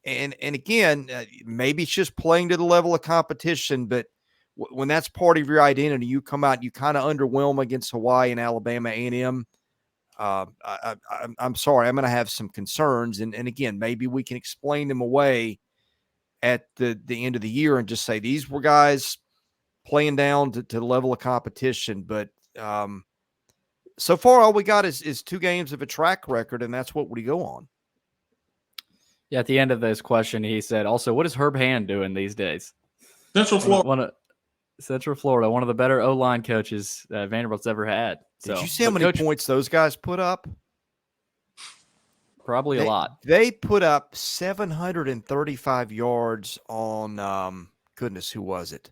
And again, maybe it's just playing to the level of competition, but when that's part of your identity, you come out, you kind of underwhelm against Hawaii and Alabama A&M. I'm sorry, I'm going to have some concerns. And again, maybe we can explain them away at the end of the year and just say these were guys playing down to the level of competition. But so far, all we got is 2 games of a track record, and that's what we go on. Yeah, at the end of this question, he said, also, what is Herb Hand doing these days? Central Florida. Central Florida, one of the better O-line coaches Vanderbilt's ever had. Did you see how many points those guys put up? Probably a lot. They put up 735 yards on, goodness, who was it?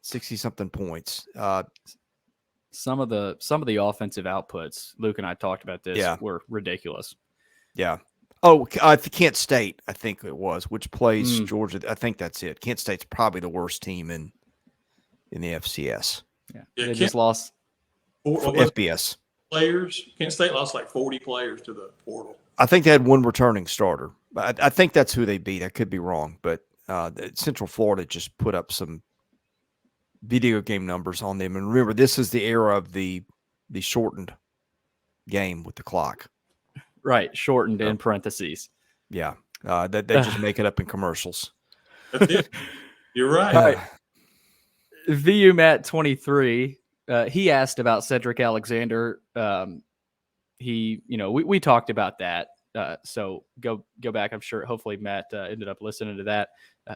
60-something points. Some of the offensive outputs, Luke and I talked about this, were ridiculous. Yeah. Oh, Kent State, I think it was, which plays Georgia. I think that's it. Kent State's probably the worst team in the FCS. Yeah, they just lost FBS players. Kent State lost like 40 players to the portal. I think they had 1 returning starter. I think that's who they beat. I could be wrong, but Central Florida just put up some video game numbers on them. And remember, this is the era of the shortened game with the clock. Right, shortened in parentheses. Yeah, they just make it up in commercials. That's it. You're right. All right. VU Matt 23. He asked about Sedrick Alexander. We talked about that. So go back. I'm sure. Hopefully Matt ended up listening to that.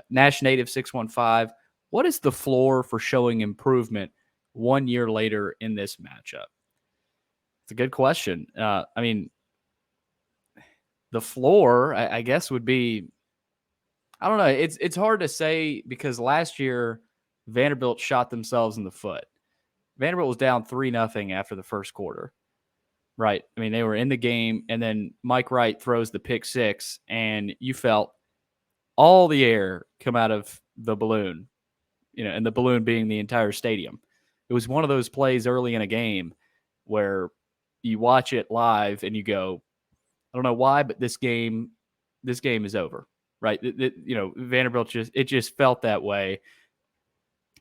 Nash Native 615. What is the floor for showing improvement 1 year later in this matchup? It's a good question. I mean, the floor, I guess, would be, I don't know. It's hard to say because last year Vanderbilt shot themselves in the foot. Vanderbilt was down 3-0 after the first quarter. Right. I mean, they were in the game, and then Mike Wright throws the pick six, and you felt all the air come out of the balloon, and the balloon being the entire stadium. It was one of those plays early in a game where you watch it live and you go, I don't know why, but this game is over. Right. Vanderbilt just felt that way.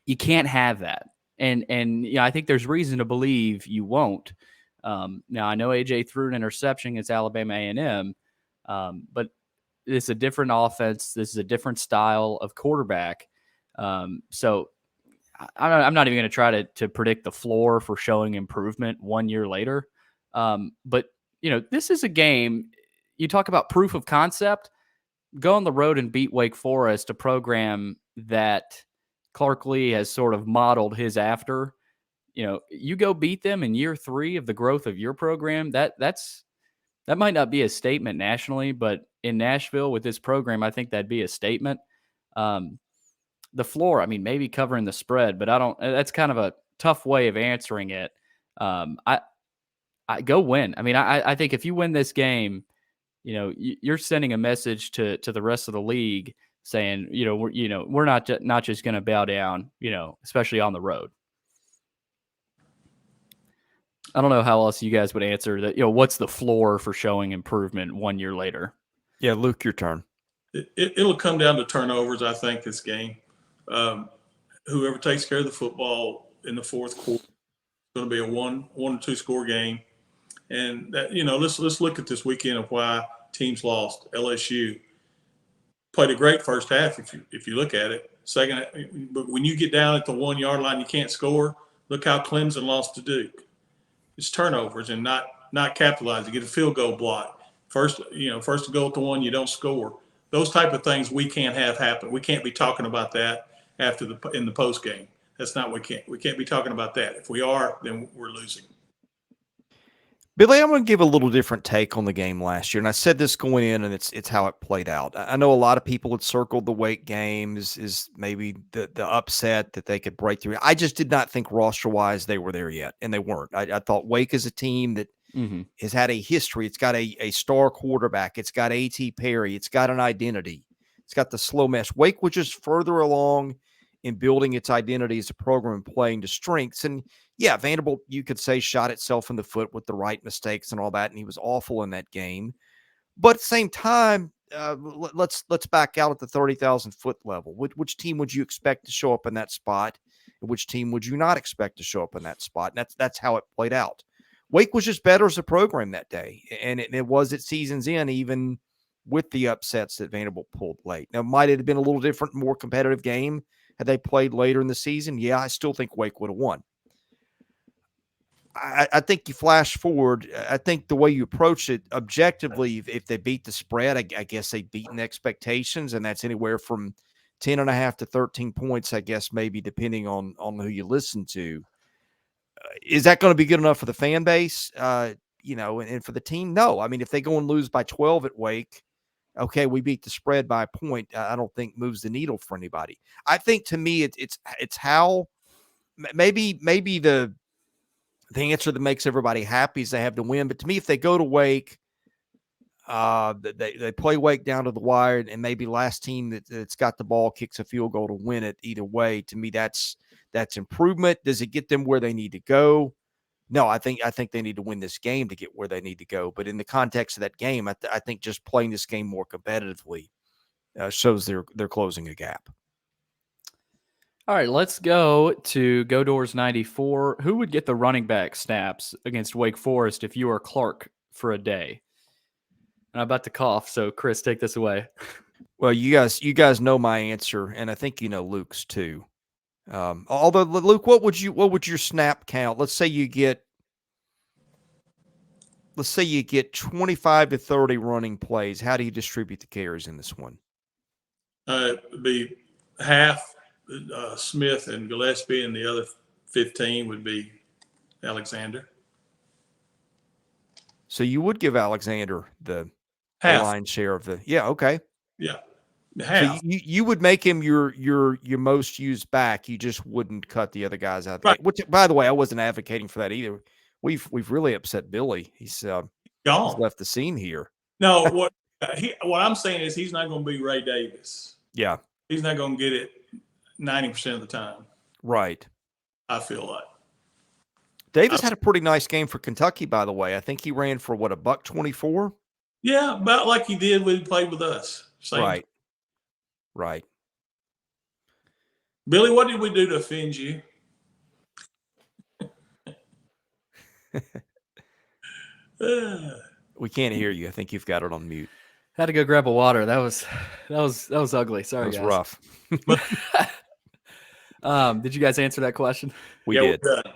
You can't have that. And I think there's reason to believe you won't. Now, I know AJ threw an interception against Alabama A&M, but it's a different offense. This is a different style of quarterback. So I'm not even going to try to predict the floor for showing improvement 1 year later. But, this is a game. You talk about proof of concept. Go on the road and beat Wake Forest, a program that Clark Lee has sort of modeled his after. You go beat them in year 3 of the growth of your program. That might not be a statement nationally, but in Nashville with this program, I think that'd be a statement. The floor, I mean, maybe covering the spread, but I don't. That's kind of a tough way of answering it. I go win. I mean, I think if you win this game, you're sending a message to the rest of the league saying, we're not just going to bow down, especially on the road. I don't know how else you guys would answer that. What's the floor for showing improvement 1 year later? Yeah, Luke, your turn. It'll come down to turnovers, I think, this game. Whoever takes care of the football in the fourth quarter is going to be a one or two score game. And that, let's look at this weekend of why teams lost. LSU played a great first half if you look at it. Second, but when you get down at the 1 yard line, you can't score. Look how Clemson lost to Duke. It's turnovers and not capitalizing. Get a field goal block. First to go at the 1, you don't score. Those type of things we can't have happen. We can't be talking about that in the post game. That's not we can't be talking about that. If we are, then we're losing. Billy, I'm going to give a little different take on the game last year, and I said this going in, and it's how it played out. I know a lot of people had circled the Wake game is maybe the upset that they could break through. I just did not think roster-wise they were there yet, and they weren't. I thought Wake is a team that has had a history. It's got a star quarterback. It's got A.T. Perry. It's got an identity. It's got the slow mesh. Wake was just further along in building its identity as a program and playing to strengths. And yeah, Vanderbilt, you could say, shot itself in the foot with the right mistakes and all that, and he was awful in that game. But at the same time, let's back out at the 30,000-foot level. Which team would you expect to show up in that spot, and which team would you not expect to show up in that spot? And that's how it played out. Wake was just better as a program that day, and it was at season's end, even with the upsets that Vanderbilt pulled late. Now, might it have been a little different, more competitive game had they played later in the season? Yeah, I still think Wake would have won. I think you flash forward. I think the way you approach it objectively, if they beat the spread, I guess they've beaten expectations, and that's anywhere from 10.5 to 13 points, I guess, maybe depending on who you listen to. Is that going to be good enough for the fan base, and for the team? No. I mean, if they go and lose by 12 at Wake, okay, we beat the spread by a point. I don't think moves the needle for anybody. I think to me, it's how maybe the answer that makes everybody happy is they have to win. But to me, if they go to Wake, they play Wake down to the wire, and maybe last team that's got the ball kicks a field goal to win it either way. To me, that's improvement. Does it get them where they need to go? No, I think they need to win this game to get where they need to go. But in the context of that game, I think just playing this game more competitively shows they're closing a gap. All right, let's go to Go Doors 94. Who would get the running back snaps against Wake Forest if you were Clark for a day? And I'm about to cough, so Chris, take this away. Well, you guys know my answer, and I think you know Luke's too. Although, Luke, what would your snap count? Let's say you get 25 to 30 running plays. How do you distribute the carries in this one? It'd be half Smith and Gillespie, and the other 15 would be Alexander. So you would give Alexander the half lion's share of the – yeah, okay. Yeah. So half. you would make him your most used back. You just wouldn't cut the other guys out of the Right. game. Which, by the way, I wasn't advocating for that either. We've really upset Billy. He's Gone. left the scene here. No, what I'm saying is he's not going to be Ray Davis. Yeah. He's not going to get it 90% of the time. Right. I feel like Davis had a pretty nice game for Kentucky, by the way. I think he ran for what, $124? Yeah, about like he did when he played with us. Same. Right. Right. Billy, what did we do to offend you? We can't hear you. I think you've got it on mute. Had to go grab a water. That was ugly. Sorry, That was guys. rough. Did you guys answer that question? We did. We're done.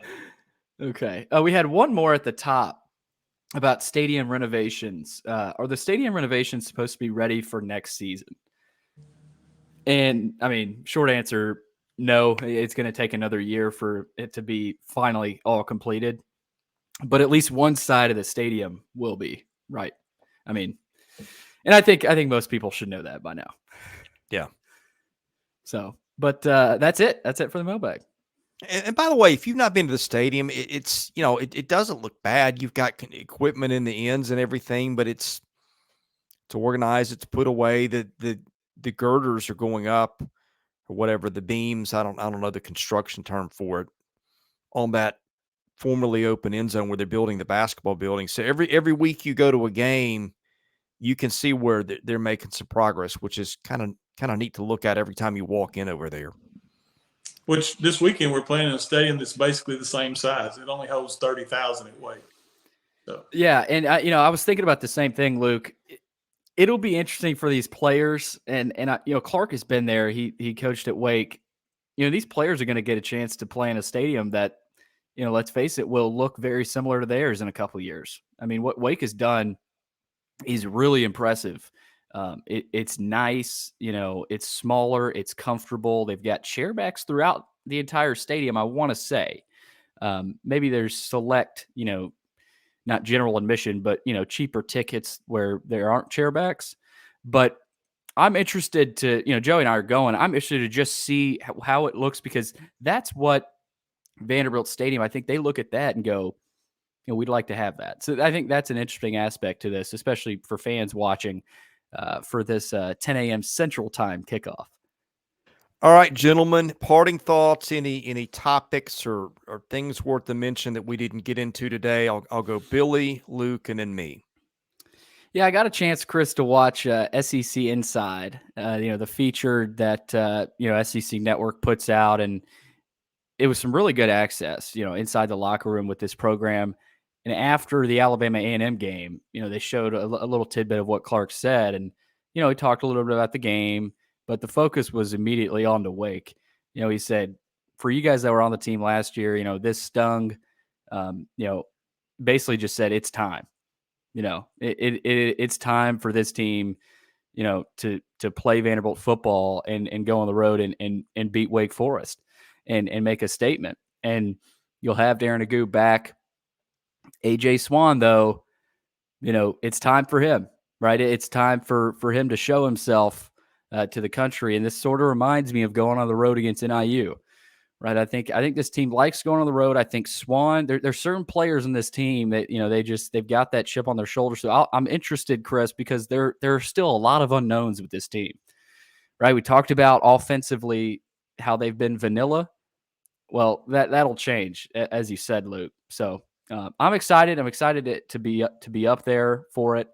Okay. We had one more at the top about stadium renovations. Are the stadium renovations supposed to be ready for next season? And I mean, short answer, no. It's going to take another year for it to be finally all completed. But at least one side of the stadium will be, right? I mean, and I think most people should know that by now. Yeah. So, but that's it. That's it for the mailbag. And by the way, if you've not been to the stadium, it's it doesn't look bad. You've got equipment in the ends and everything, but it's organized. It's put away. The girders are going up, or whatever, the beams. I don't know the construction term for it, on that formerly open end zone where they're building the basketball building. So every week you go to a game, you can see where they're making some progress, which is kind of neat to look at every time you walk in over there. Which this weekend we're playing in a stadium that's basically the same size. It only holds 30,000 at Wake. So yeah, and I was thinking about the same thing, Luke. It'll be interesting for these players, and Clark has been there. He coached at Wake. These players are going to get a chance to play in a stadium that, let's face it, will look very similar to theirs in a couple of years. I mean, what Wake has done is really impressive. It's nice, it's smaller, it's comfortable. They've got chairbacks throughout the entire stadium, I want to say. Maybe there's select, not general admission, but, cheaper tickets where there aren't chairbacks. But I'm interested to, Joey and I are going. I'm interested to just see how it looks, because that's what Vanderbilt Stadium, I think they look at that and go, we'd like to have that. So I think that's an interesting aspect to this, especially for fans watching for this 10 a.m. Central Time kickoff. All right, gentlemen, parting thoughts, any topics or things worth the mention that we didn't get into today? I'll go Billy, Luke, and then me. Yeah, I got a chance, Chris, to watch SEC Inside, the feature that, SEC Network puts out. And it was some really good access, inside the locker room with this program. And after the Alabama A&M game, they showed a little tidbit of what Clark said. And, he talked a little bit about the game, but the focus was immediately on to Wake. He said, for you guys that were on the team last year, this stung, basically just said, it's time. It's time for this team, to play Vanderbilt football and go on the road and beat Wake Forest and make a statement. And you'll have Darren Agoo back. AJ Swan, though, it's time for him, right? It's time for him to show himself to the country. And this sort of reminds me of going on the road against NIU, right? I think this team likes going on the road. I think Swan, there's certain players in this team that, they've got that chip on their shoulder. So I'm interested, Chris, because there are still a lot of unknowns with this team, right? We talked about offensively how they've been vanilla. Well, that'll change, as you said, Luke. So I'm excited. I'm excited to be up there for it.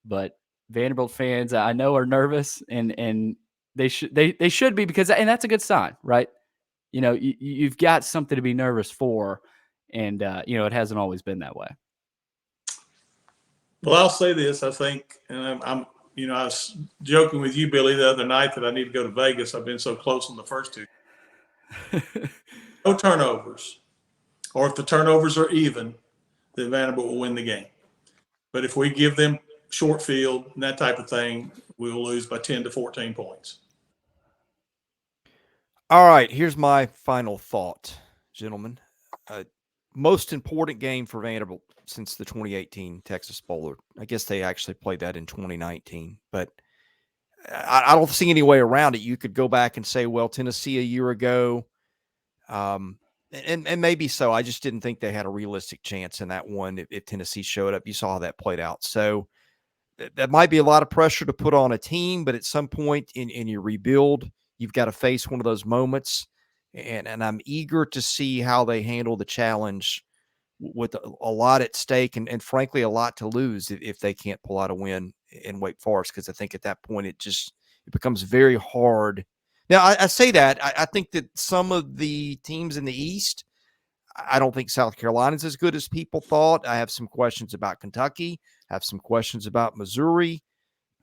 But Vanderbilt fans, I know, are nervous, and they should be, because that's a good sign, right? You've got something to be nervous for, and it hasn't always been that way. Well, I'll say this. I think, and I'm I was joking with you, Billy, the other night that I need to go to Vegas. I've been so close on the first two. No turnovers. Or if the turnovers are even, then Vanderbilt will win the game. But if we give them short field and that type of thing, we'll lose by 10 to 14 points. All right, here's my final thought, gentlemen. Most important game for Vanderbilt since the 2018 Texas Bowl. I guess they actually played that in 2019. But I don't see any way around it. You could go back and say, well, Tennessee a year ago, and maybe so. I just didn't think they had a realistic chance in that one if Tennessee showed up. You saw how that played out. So that might be a lot of pressure to put on a team, but at some point in your rebuild, you've got to face one of those moments. And I'm eager to see how they handle the challenge with a lot at stake and frankly, a lot to lose if they can't pull out a win in Wake Forest, because I think at that point it becomes very hard. Now, I say that. I think that some of the teams in the East, I don't think South Carolina's as good as people thought. I have some questions about Kentucky. I have some questions about Missouri.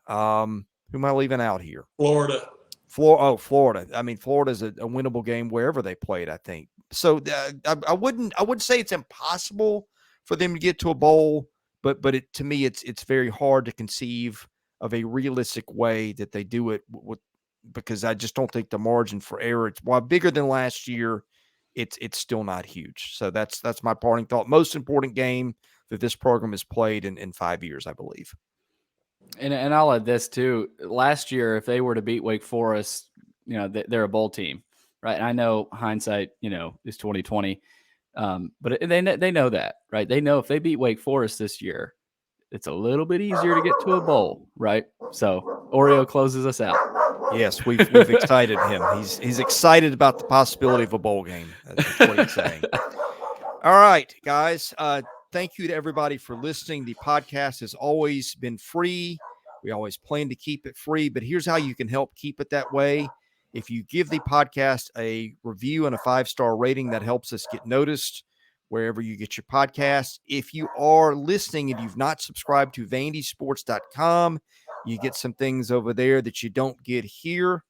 Who am I leaving out here? Florida. Florida. I mean, Florida's a winnable game wherever they played, I think. So I wouldn't say it's impossible for them to get to a bowl, but to me, it's very hard to conceive of a realistic way that they do it because I just don't think the margin for error, while bigger than last year, it's still not huge. So that's my parting thought. Most important game that this program has played in 5 years, I believe. And I'll add this too. Last year, if they were to beat Wake Forest, they're a bowl team, right? And I know hindsight, is 2020, but they know that, right? They know if they beat Wake Forest this year, it's a little bit easier to get to a bowl, right? So Oreo closes us out. Yes, we've excited him. He's excited about the possibility of a bowl game. That's what he's saying. All right, guys. Thank you to everybody for listening. The podcast has always been free. We always plan to keep it free, but here's how you can help keep it that way. If you give the podcast a review and a 5-star rating, that helps us get noticed wherever you get your podcasts. If you are listening and you've not subscribed to VandySports.com, you get some things over there that you don't get here.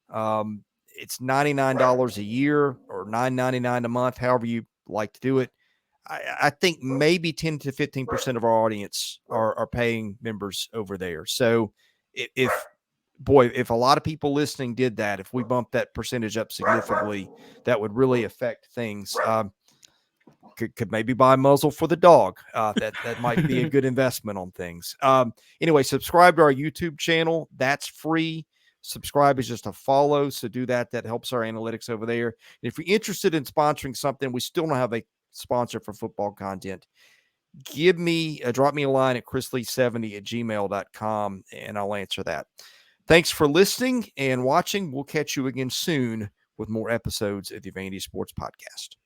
It's $99 a year or $9.99 a month, however you like to do it. I think maybe 10 to 15% of our audience are paying members over there. So if a lot of people listening did that, if we bump that percentage up significantly, that would really affect things. Could maybe buy a muzzle for the dog. That might be a good investment on things. Anyway, subscribe to our YouTube channel. That's free. Subscribe is just a follow. So do that. That helps our analytics over there. And if you're interested in sponsoring something, we still don't have a sponsor for football content. Drop me a line at chrisley70@gmail.com and I'll answer that. Thanks for listening and watching. We'll catch you again soon with more episodes of the Vandy Sports Podcast.